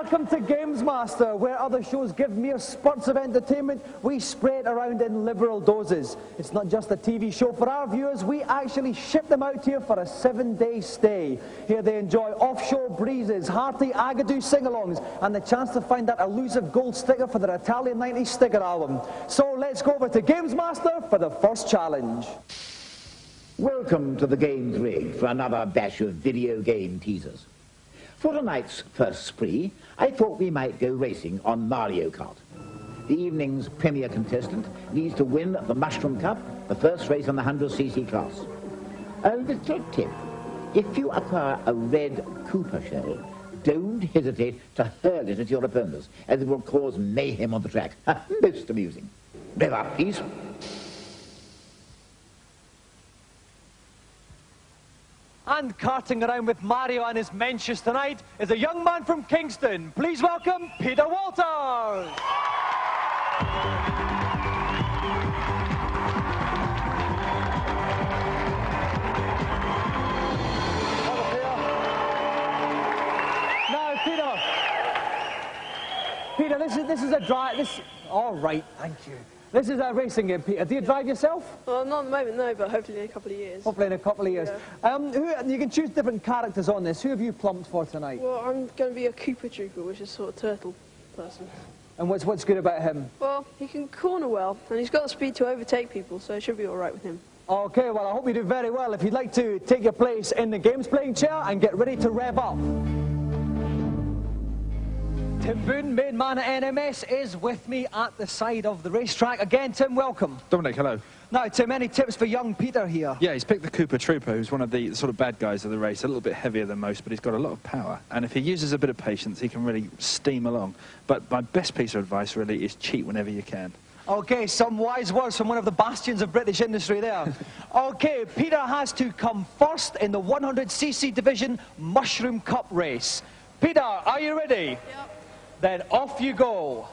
welcome to Gamesmaster, where other shows give mere spurts of entertainment, we spray it around in liberal doses. It's not just a TV show for our viewers, we actually ship them out here for a 7-day stay. Here they enjoy offshore breezes, hearty Agadoo sing-alongs, and the chance to find that elusive gold sticker for their Italian 90s sticker album. So let's go over to Gamesmaster for the first challenge. Welcome to the Games Rig for another batch of video game teasers. For tonight's first spree, I thought we might go racing on Mario Kart. The evening's premier contestant needs to win the Mushroom Cup, the first race on the 100cc class. A little tip: if you acquire a red Koopa shell, don't hesitate to hurl it at your opponents, as it will cause mayhem on the track. Most amusing. Rev up, please. And karting around with Mario and his Menches tonight is a young man from Kingston. Please welcome Peter Walters. Now, Peter, this is a drive. All right, thank you. This is a racing game, Peter. Do you drive yourself? Well, not at the moment, no, but hopefully in a couple of years. Hopefully in a couple of years. Yeah. You can choose different characters on this. Who have you plumped for tonight? Well, I'm going to be a Koopa Trooper, which is sort of turtle person. And what's good about him? Well, he can corner well, and he's got the speed to overtake people, so it should be all right with him. Okay, well, I hope you do very well. If you'd like to take your place in the games playing chair and get ready to rev up. Tim Boone, main man at NMS, is with me at the side of the racetrack. Again, Tim, welcome. Dominic, hello. Now, Tim, any tips for young Peter here? Yeah, he's picked the Koopa Trooper, who's one of the sort of bad guys of the race, a little bit heavier than most, but he's got a lot of power. And if he uses a bit of patience, he can really steam along. But my best piece of advice, really, is cheat whenever you can. Okay, some wise words from one of the bastions of British industry there. Okay, Peter has to come first in the 100cc division Mushroom Cup race. Peter, are you ready? Yep. Then off you go.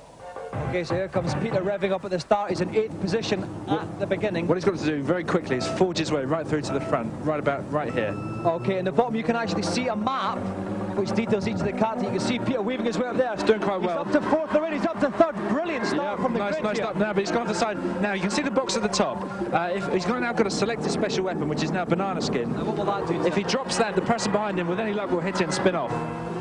Okay, so here comes Peter revving up at the start. He's in 8th position at the beginning. What he's got to do very quickly is forge his way right through to the front, right here. Okay, in the bottom you can actually see a map which details each of the cars. You can see Peter weaving his way up there. He's doing quite well. He's up to 4th already, he's up to 3rd. Brilliant start from the grid nice here. start now, but he's gone to the side. Now, you can see the box at the top. He's now got a selected special weapon, which is now banana skin. And what will that do? If he drops that, the person behind him, with any luck, will hit it and spin off.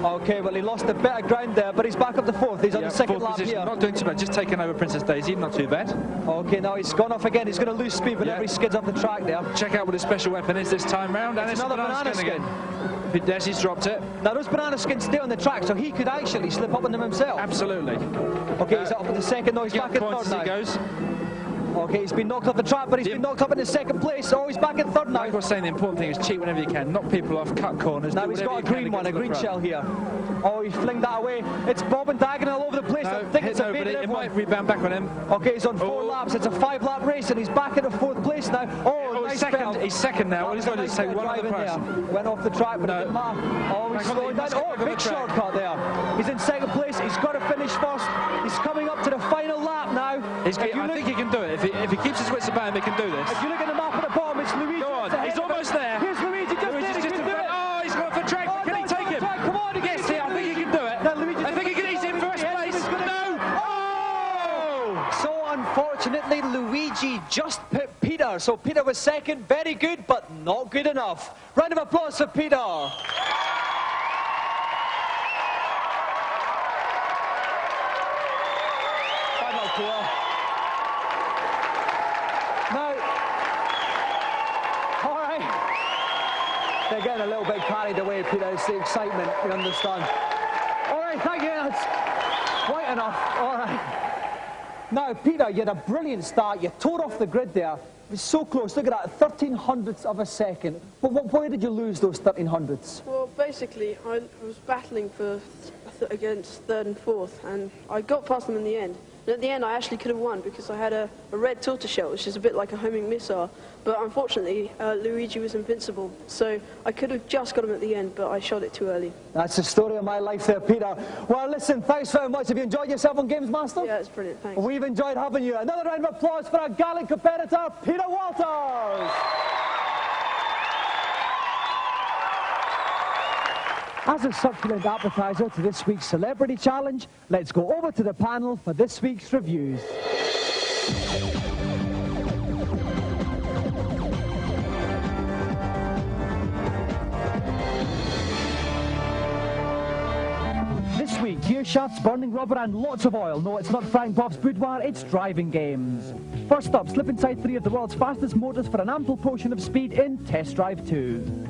Okay, well, he lost a bit of ground there, but he's back up to 4th. He's on the 2nd lap position. here. Not doing too bad, just taking over Princess Daisy, not too bad. Okay, now he's gone off again. He's going to lose speed whenever he skids off the track there. Check out what his special weapon is this time round. And it's another banana skin again. There's, he's dropped it. Now, those banana skins stay on the track, so he could actually slip up on them himself. Absolutely. Okay, he's up in the 2nd. No, he's back in 3rd now. He goes. Okay, he's been knocked off the track, but he's been knocked up in the 2nd place. Oh, he's back in 3rd now. Like I was saying, the important thing is cheat whenever you can. Knock people off, cut corners. Now he's got a green one, a green shell here. Oh, he flinged that away. It's bobbing diagonal all over the place. No, I think it's evaded it might rebound back on him. Okay, he's on 4 laps. It's a 5-lap race, and he's back into 4th place now. Oh, nice second. He's second now. All he's got to do is take one other there. person. Went off the track, but it didn't matter. Oh, he's slowing down. Oh, a big shortcut there. He's in 2nd place. He's got to finish first. He's coming up to the final lap now. I think he can do it. If he keeps his wits about him, he can do this. If you look at the map at the bottom, it's Luigi. Go on. He's almost there. Here's Luigi. Just did it. Oh, he's gone for track. Oh, Can he take him? Come on, Yes, I think he can do it. Now, Luigi, I think he can. He's in first place. No. Oh! So unfortunately, Luigi just put Peter. So Peter was 2nd. Very good, but not good enough. Round of applause for Peter. Now, all right. They're getting a little bit carried away, Peter. It's the excitement, we understand. All right, thank you. That's quite enough. All right. Now, Peter, you had a brilliant start. You tore off the grid there. It was so close. Look at that, 1300ths of a second. But why did you lose those 1300ths? Well, basically, I was battling against 3rd and 4th, and I got past them in the end. And at the end, I actually could have won because I had a red tortoiseshell, which is a bit like a homing missile. But unfortunately, Luigi was invincible. So I could have just got him at the end, but I shot it too early. That's the story of my life there, Peter. Well, listen, thanks very much. Have you enjoyed yourself on Gamesmaster? Yeah, it's brilliant, thanks. We've enjoyed having you. Another round of applause for our gallant competitor, Peter Walters. As a succulent appetizer to this week's Celebrity Challenge, let's go over to the panel for this week's reviews. This week, gear shafts, burning rubber and lots of oil. No, it's not Frank Buff's boudoir, it's driving games. First up, slip inside 3 of the world's fastest motors for an ample portion of speed in Test Drive 2.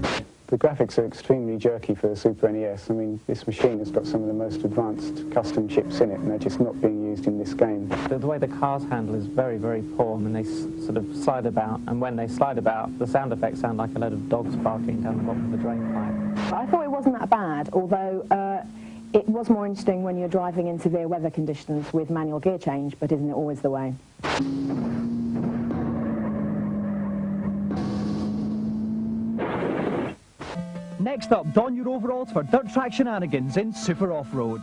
The graphics are extremely jerky for the Super NES. I mean, this machine has got some of the most advanced custom chips in it, and they're just not being used in this game. The way the cars handle is very, very poor. I mean, they sort of slide about, and when they slide about, the sound effects sound like a load of dogs barking down the bottom of the drain pipe. I thought it wasn't that bad, although it was more interesting when you're driving in severe weather conditions with manual gear change, but isn't it always the way? Next up, don your overalls for dirt track shenanigans in Super Off-Road.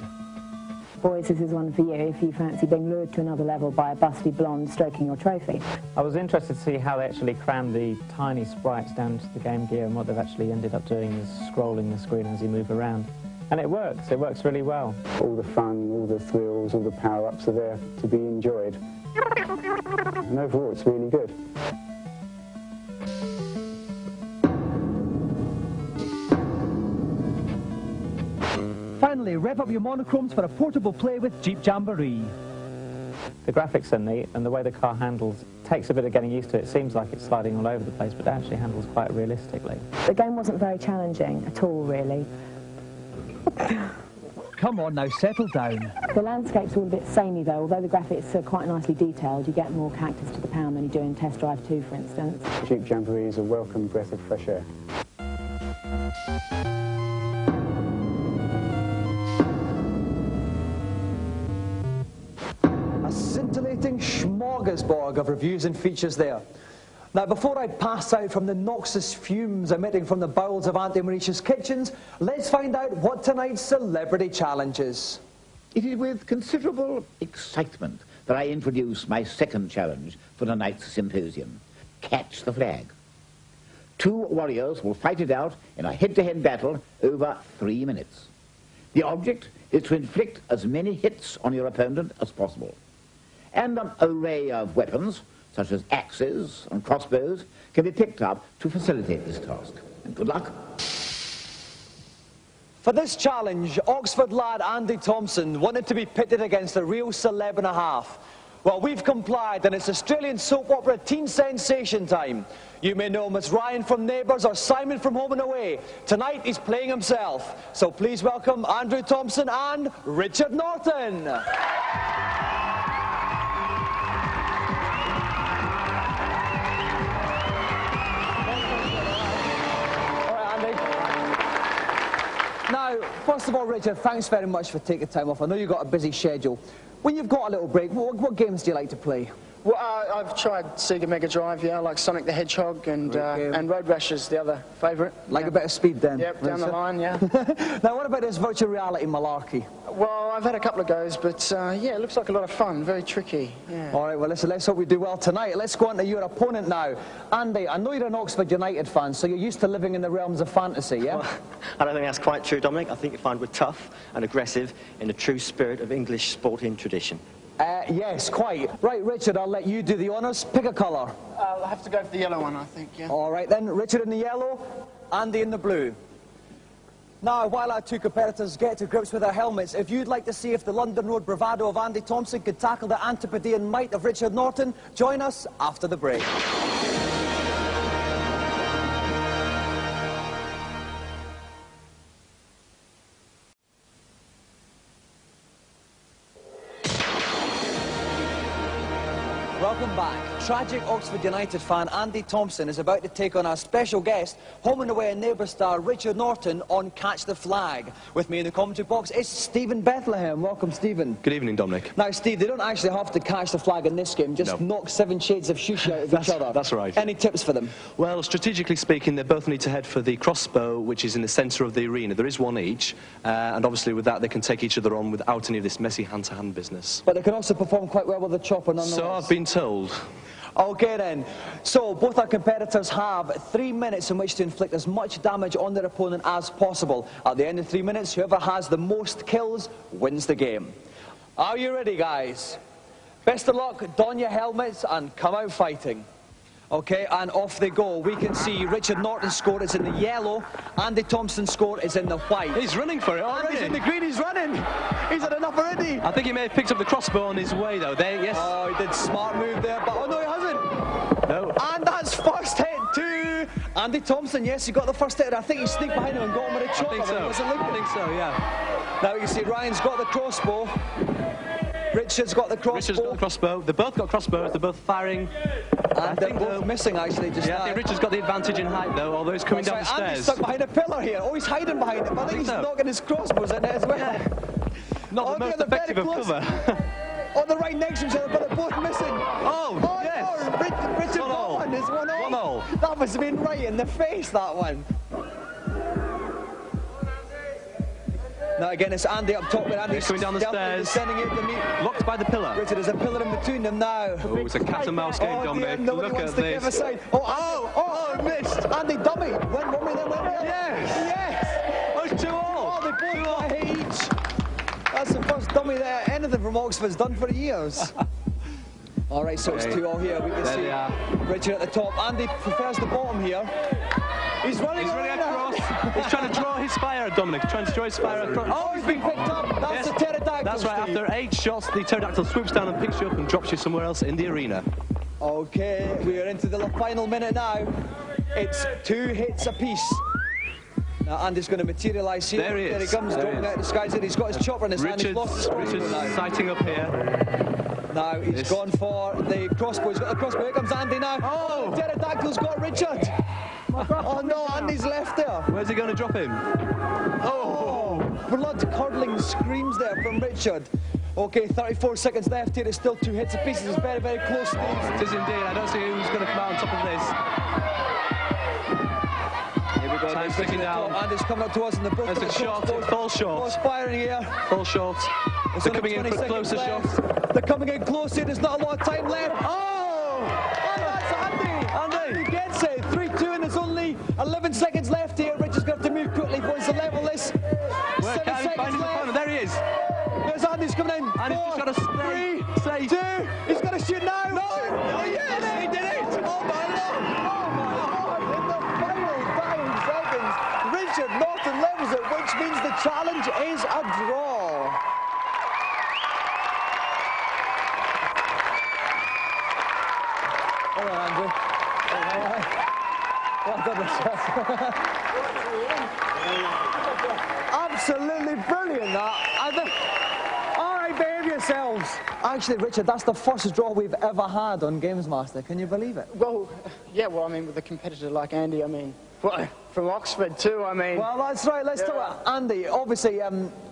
Boys, this is one for you if you fancy being lured to another level by a busty blonde stroking your trophy. I was interested to see how they actually crammed the tiny sprites down to the Game Gear, and what they've actually ended up doing is scrolling the screen as you move around. And it works really well. All the fun, all the thrills, all the power-ups are there to be enjoyed. And overall, it's really good. Finally, rev up your monochromes for a portable play with Jeep Jamboree. The graphics are neat, and the way the car handles takes a bit of getting used to. It seems like it's sliding all over the place, but it actually handles quite realistically. The game wasn't very challenging at all, really. Come on now, settle down. The landscape's all a bit samey, though. Although the graphics are quite nicely detailed, you get more cactus to the pound than you do in Test Drive 2, for instance. Jeep Jamboree is a welcome breath of fresh air. A scintillating smorgasbord of reviews and features there. Now, before I pass out from the noxious fumes emitting from the bowels of Auntie Mauritius' kitchens, let's find out what tonight's Celebrity Challenge is. It is with considerable excitement that I introduce my second challenge for tonight's symposium. Catch the flag. 2 warriors will fight it out in a head-to-head battle over 3 minutes. The object is to inflict as many hits on your opponent as possible. And an array of weapons, such as axes and crossbows, can be picked up to facilitate this task. And good luck. For this challenge, Oxford lad Andy Thompson wanted to be pitted against a real celeb and a half. Well, we've complied, and it's Australian soap opera teen sensation time. You may know him as Ryan from Neighbours or Simon from Home and Away. Tonight, he's playing himself. So please welcome Andrew Thompson and Richard Norton. Now, first of all, Richard, thanks very much for taking time off. I know you've got a busy schedule. When you've got a little break, what games do you like to play? Well, I've tried Sega Mega Drive, yeah, like Sonic the Hedgehog and Road Rash is the other favourite. Like a bit of speed then? Yep, down the line, yeah. Now, what about this virtual reality malarkey? Well, I've had a couple of goes, but yeah, it looks like a lot of fun, very tricky, yeah. All right, well, listen, let's hope we do well tonight. Let's go on to your opponent now. Andy, I know you're an Oxford United fan, so you're used to living in the realms of fantasy, yeah? Well, I don't think that's quite true, Dominic. I think you find we're tough and aggressive in the true spirit of English sporting tradition. Yes, quite. Right, Richard, I'll let you do the honours. Pick a colour. I'll have to go for the yellow one, I think, yeah. All right, then. Richard in the yellow, Andy in the blue. Now, while our 2 competitors get to grips with their helmets, if you'd like to see if the London Road bravado of Andy Thompson could tackle the Antipodean might of Richard Norton, join us after the break. Welcome back. Tragic Oxford United fan Andy Thompson is about to take on our special guest, Home and Away and Neighbour star Richard Norton on Catch the Flag. With me in the commentary box is Stephen Bethlehem. Welcome, Stephen. Good evening, Dominic. Now, Steve, they don't actually have to catch the flag in this game, just knock 7 shades of shushy out of each other. That's right. Any tips for them? Well, strategically speaking, they both need to head for the crossbow, which is in the centre of the arena. There is one each, and obviously with that they can take each other on without any of this messy hand-to-hand business. But they can also perform quite well with the chopper nonetheless. So I've been told. Okay then, so both our competitors have 3 minutes in which to inflict as much damage on their opponent as possible. At the end of 3 minutes, whoever has the most kills wins the game. Are you ready, guys? Best of luck, don your helmets and come out fighting. Okay, and off they go. We can see Richard Norton's score is in the yellow, Andy Thompson's score is in the white. He's running for it already. Andy's in the green, he's running. He's had enough already. I think he may have picked up the crossbow on his way, though. There, yes. Oh, he did smart move there, but oh no, he hasn't. No. And that's first hit to Andy Thompson. Yes, he got the first hit. I think he sneaked behind him and got him with a chopper. I think so. I think so, yeah. Now you see Ryan's got the crossbow. Richard's got the crossbow. Richard's got the crossbow. They both got crossbows. They're both firing. And they're both missing, actually, just now. I think Richard's got the advantage in height, though, although he's coming down the stairs. Andy's stuck behind a pillar here. Oh, he's hiding behind it, but I think he's knocking his crossbows in it as well. Yeah. Not the most effective of cover. Oh, they're right next to each other, but they're both missing. Oh yes. No, Richard got one. It's 1-0. That must have been right in the face, that one. Now again, it's Andy up top, but Andy's coming down the stairs. Descending into the meat. Locked by the pillar. Richard, there's a pillar in between them now. Oh, it's a cat and mouse game, Dominic. Look at this. Oh, missed. Andy dummy. One more, then one. Yes. Oh, it's 2-2. Oh, they both got a hit each. That's the first dummy that anything from Oxford's done for years. All right, so it's 2-2 here. We can see Richard at the top. Andy prefers the bottom here. He's running across. He's trying to draw his fire, Dominic. He's trying to draw his fire across. Oh, he's been picked up. That's the pterodactyl. That's right. Steve. After 8 shots, the pterodactyl swoops down and picks you up and drops you somewhere else in the arena. Okay, we are into the final minute now. It's 2 hits apiece. Now Andy's going to materialise here. There he is. There he comes, dropping out of the skies. He's got his chopper in his hand. He's lost his Richard's sighting up here. Now he's gone for the crossbow. He's got the crossbow. Here comes Andy now. Oh, the pterodactyl's got Richard. Oh no, Andy's left there. Where's he going to drop him? Oh, blood-curdling screams there from Richard. Okay, 34 seconds left here. It's still 2 hits apiece. It's very, very close. It is indeed. I don't see who's going to come out on top of this. Here we go. Time sticking down. Andy's coming up to us in the book. There's a shot. Fall short. Both firing here. Fall short. They're coming in for a closer shot. They're coming in close here. There's not a lot of time left. Oh, that's Andy. Andy gets it. 3-2, and there's only 11 seconds left here. Richard's going to have to move quickly if he wants to level this. Where 7 can he find seconds his opponent? There he is. There's Andy's coming in. Andy's just got to 3, 2. He's going to shoot now. No. Yes, he did it. Oh my Lord. Oh my God. In the final dying seconds, Richard Norton levels it, which means the challenge is a draw. All right, Andrew. Well done, Richard. Absolutely brilliant, that. All right, behave yourselves. Actually, Richard, that's the first draw we've ever had on Gamesmaster. Can you believe it? Well, yeah, well, I mean, with a competitor like Andy, I mean, from Oxford too, I mean. Well, that's right. Let's talk about Andy. Obviously,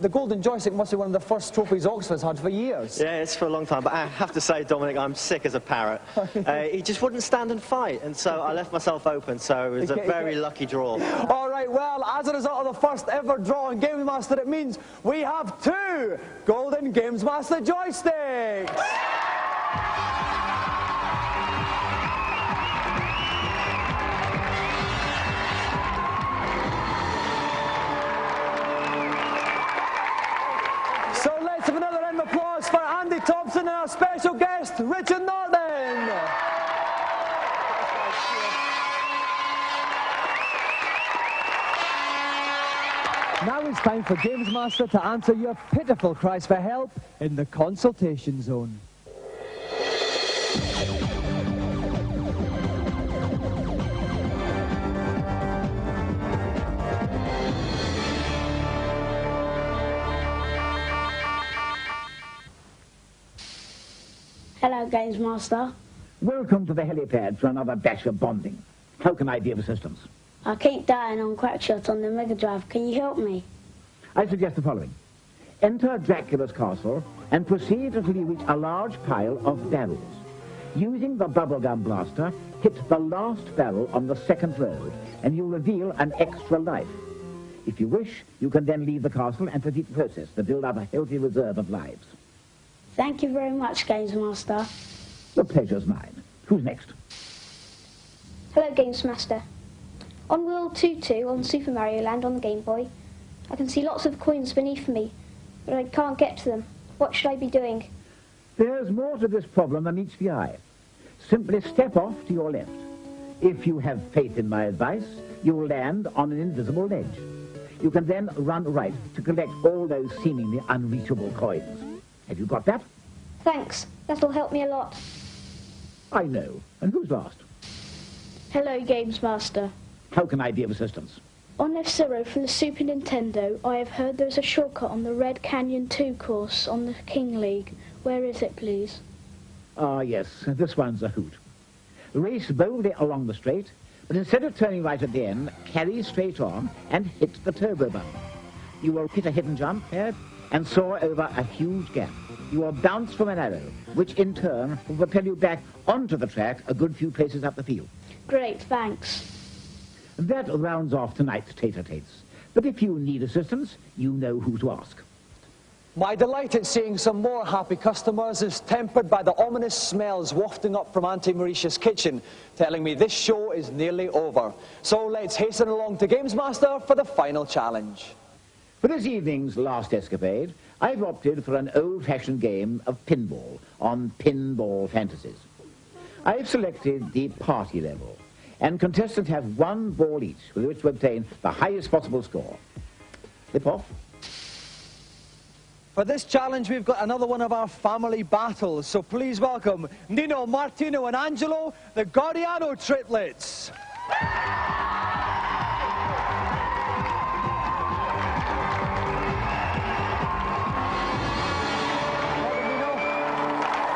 the Golden Joystick must be one of the first trophies Oxford's had for years. Yeah, it's for a long time. But I have to say, Dominic, I'm sick as a parrot. He just wouldn't stand and fight, and so I left myself open. So it was a very lucky draw. All right. Well, as a result of the first ever draw on Gamesmaster, it means we have 2 Golden Gamesmaster joysticks. So let's have another round of applause for Andy Thompson and our special guest, Richard Norton. Now it's time for Gamesmaster to answer your pitiful cries for help in the consultation zone. Hello, Gamesmaster. Welcome to the helipad for another batch of bonding. How can I be of assistance? I keep dying on Crackshot on the Mega Drive. Can you help me? I suggest the following. Enter Dracula's castle and proceed until you reach a large pile of barrels. Using the bubblegum blaster, hit the last barrel on the second road, and you'll reveal an extra life. If you wish, you can then leave the castle and repeat the process to build up a healthy reserve of lives. Thank you very much, Gamesmaster. The pleasure's mine. Who's next? Hello, Gamesmaster. On World 2-2 on Super Mario Land on the Game Boy, I can see lots of coins beneath me, but I can't get to them. What should I be doing? There's more to this problem than meets the eye. Simply step off to your left. If you have faith in my advice, you will land on an invisible ledge. You can then run right to collect all those seemingly unreachable coins. Have you got that? Thanks. That'll help me a lot. I know. And who's last? Hello, Gamesmaster. How can I be of assistance? On F-Zero for the Super Nintendo, I have heard there's a shortcut on the Red Canyon 2 course on the King League. Where is it, please? Ah, yes, this one's a hoot. Race boldly along the straight, but instead of turning right at the end, carry straight on and hit the turbo button. You will hit a hidden jump there and soar over a huge gap. You will bounce from an arrow, which in turn will propel you back onto the track a good few places up the field. Great, thanks. That rounds off tonight's tater-tates. But if you need assistance, you know who to ask. My delight at seeing some more happy customers is tempered by the ominous smells wafting up from Auntie Mauritius' kitchen, telling me this show is nearly over. So let's hasten along to Gamesmaster for the final challenge. For this evening's last escapade, I've opted for an old-fashioned game of pinball on Pinball Fantasies. I've selected the party level, and contestants have one ball each with which to obtain the highest possible score. Flip off. For this challenge, we've got another one of our family battles, so please welcome Nino, Martino and Angelo, the Guardiano triplets.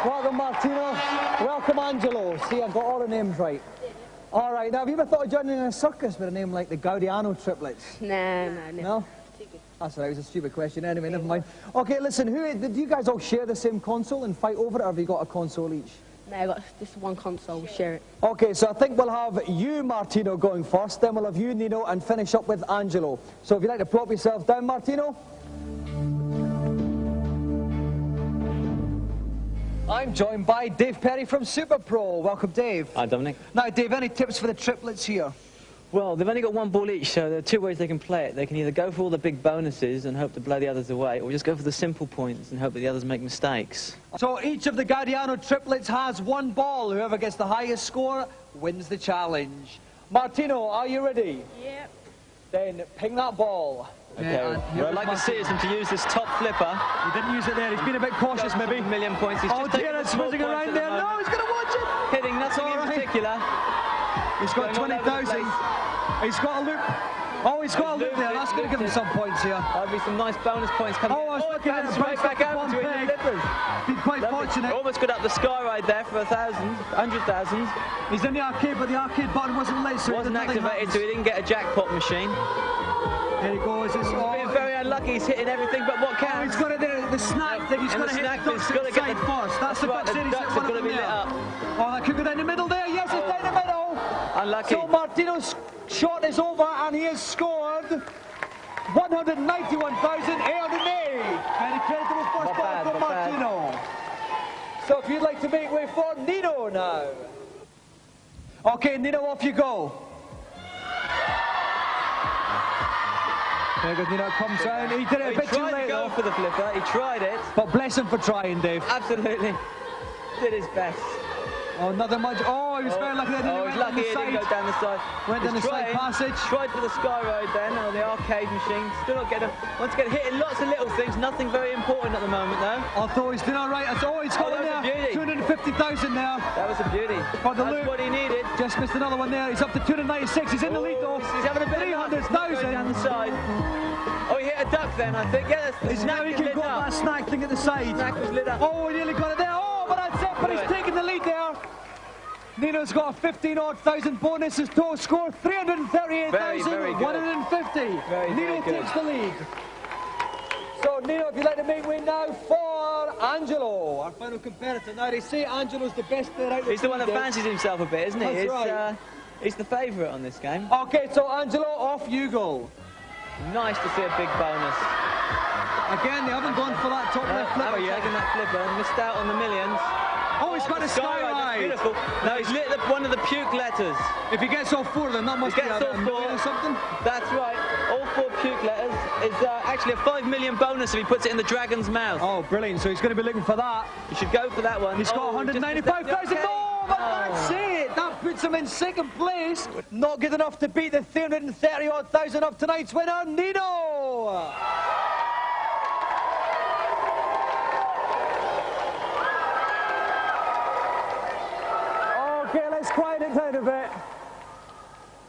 Welcome, Martino. Welcome, Angelo. See, I've got all the names right. All right, now, have you ever thought of joining a circus with a name like the Guardiano triplets? No? That's all right, it was a stupid question. Anyway, never mind. Okay, listen, do you guys all share the same console and fight over it, or have you got a console each? No, I got this one console, we'll share it. Okay, so I think we'll have you, Martino, going first, then we'll have you, Nino, and finish up with Angelo. So if you'd like to plop yourself down, Martino. I'm joined by Dave Perry from Super Pro. Welcome, Dave. Hi, Dominic. Now, Dave, any tips for the triplets here? Well, they've only got one ball each, so there are two ways they can play it. They can either go for all the big bonuses and hope to blow the others away, or just go for the simple points and hope that the others make mistakes. So each of the Guardiano triplets has one ball. Whoever gets the highest score wins the challenge. Martino, are you ready? Yep. Then ping that ball. Okay, what I'd like to see is him to use this top flipper. He didn't use it there, he's been a bit cautious maybe. A million points. He's Oh just dear, it's whizzing around there. No, he's going to watch it. Hitting nothing in particular. He's got 20,000. He's got a loop. Oh, he's got a loop there. That's going to give him some points here. That'll be some nice bonus points coming in. I was looking at the right back out between the flippers. Been quite fortunate. Almost got up the sky ride there for 100,000. He's in the arcade, but the arcade button wasn't lit, so wasn't activated, so he didn't get a jackpot machine. There he goes. He's been very unlucky. He's hitting everything but what counts. He's got it there, the snack thing. He's got to hit the ducks inside first. That's the ducks in. He's got one of them there. Oh, that could go down the middle there. Yes, it's down the middle. Unlucky. So Martino's shot is over, and he has scored 191,880. Very creditable first ball from Martino. So if you'd like to make way for Nino now. Okay, Nino, off you go. There goes Nino, comes down. He did it a bit too late. He tried to go for the flipper. He tried it. But bless him for trying, Dave. Absolutely. Did his best. Oh, nothing much. Oh, he was very lucky that he he's lucky he didn't go down the side. Went down the side passage. Tried for the sky ride then on the arcade machine. Still not getting. Once again, hitting lots of little things. Nothing very important at the moment though. Although he's doing all right. Oh, he's got one there. 250,000 now. That was a beauty. For the That's loop. what he needed. Just missed another one there. He's up to 296. He's in the lead though. He's having a bit of 300,000 down the side. Oh, he hit a duck then, I think. Yeah, that's the now he can go up that snack thing at the side. Snack was lit up. Oh, he nearly got it there. Oh, but that's it. But he's taking the lead there. Nino's got a 15,000 bonus. His total score 338,150. Nino takes the lead. So Nino, if you'd like to make way now for Angelo, our final competitor. Now they say Angelo's the best player out there. He's the one that fancies himself a bit, isn't he? That's right. He's the favourite on this game. Okay, so Angelo, off you go. Nice to see a big bonus. Again, they haven't gone for that top left flipper. Taking that flipper, missed out on the millions. Oh, he's got a skyride. Beautiful. No, he's lit one of the puke letters. If he gets all 4 of them, that must be a million or something. That's right. All 4 puke letters is actually a 5 million bonus if he puts it in the dragon's mouth. Oh, brilliant. So he's going to be looking for that. You should go for that one. He's got 195,000. Oh, but that's it. That puts him in second place. Not good enough to beat the 330,000 of tonight's winner, Nino. Okay, let's quiet it down a bit.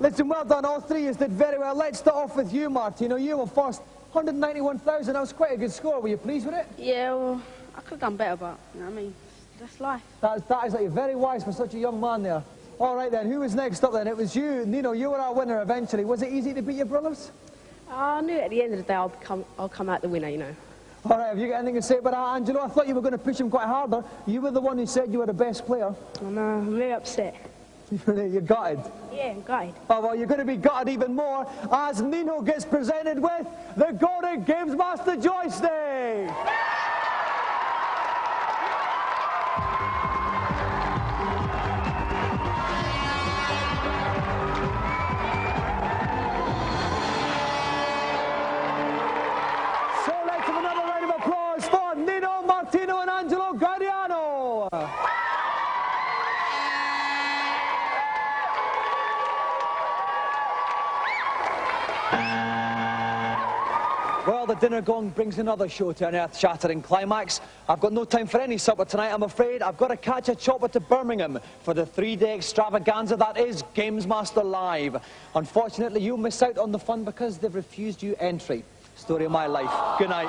Listen, well done. All 3 of you did very well. Let's start off with you, Martino. You were first. 191,000. That was quite a good score. Were you pleased with it? Yeah, well, I could have done better, but, you know what I mean? That's life. That is like very wise for such a young man there. All right, then. Who was next up, then? It was you. Nino, you were our winner eventually. Was it easy to beat your brothers? I knew at the end of the day I'll come out the winner, you know. All right, have you got anything to say about that, Angelo? I thought you were going to push him quite harder. You were the one who said you were the best player. I'm very upset. You're gutted? Yeah, I'm gutted. Oh, well, you're going to be gutted even more as Nino gets presented with the Golden Gamesmaster joystick. So let's have another round of applause for Nino, Martino and Angelo Guadiano. Well, the dinner gong brings another show to an earth-shattering climax. I've got no time for any supper tonight, I'm afraid. I've got to catch a chopper to Birmingham for the 3-day extravaganza that is Gamesmaster Live. Unfortunately, you'll miss out on the fun because they've refused you entry. Story of my life. Good night.